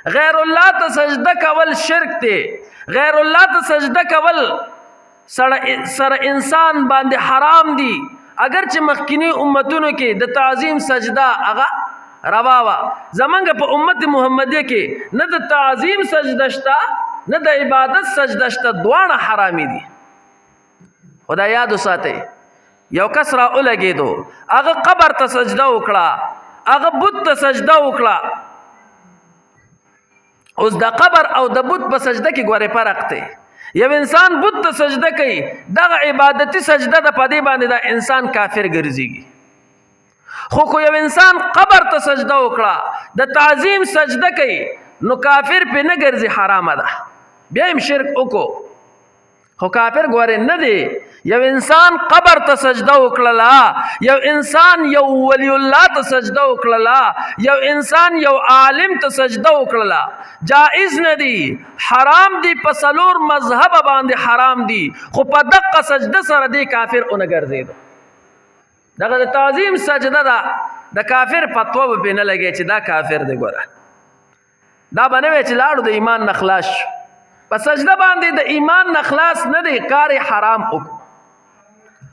غیر الله ته سجده کول شرک دی. غیر الله ته سجده کول سره انسان باندې حرام دي. اگر چې مخکینی امتونو کې د تعظیم سجده هغه روا وه، زمونږ په امت محمدیه کې نه د تعظیم سجده شته نه د عبادت سجده شته، دواړه حرامي دي. خدا یاد وساتئ، یو کس را ولګېدو، هغه قبر ته سجده وکړه، هغه بت ته سجده وکړه. اوس د قبر او د بت په سجده کې ګورې فرق دی. یو انسان بت ته سجده کوي، دغه عبادتي سجده د پدې باندې دا انسان کافر ګرځيږي. خو یو انسان قبر ته سجده وکړه، د تعظیم سجده کوي، نو کافر په نه ګرځي، حرامه ده. بیا هم شرک وکړو، خو کافر ګورې نه دی. یو انسان قبر ته سجده وکړله، یو انسان یو ولی الله ته سجده وکړله، یو انسان یو عالم ته سجده وکړله، جائز نه دی، حرام دی. په څلور مذهب باندې حرام دی، خو په دقه سجده سره دی کافر ونه ګرځېدو. دغه د تعظیم سجده ده، د کافر فتوا به پې نه لګی چې دا کافر دی. ګوره دا به نه وی چې لاړو د ایمان نه خلاص شو، په سجده باندې د ایمان نه خلاص نه دی، کار حرام وکړو.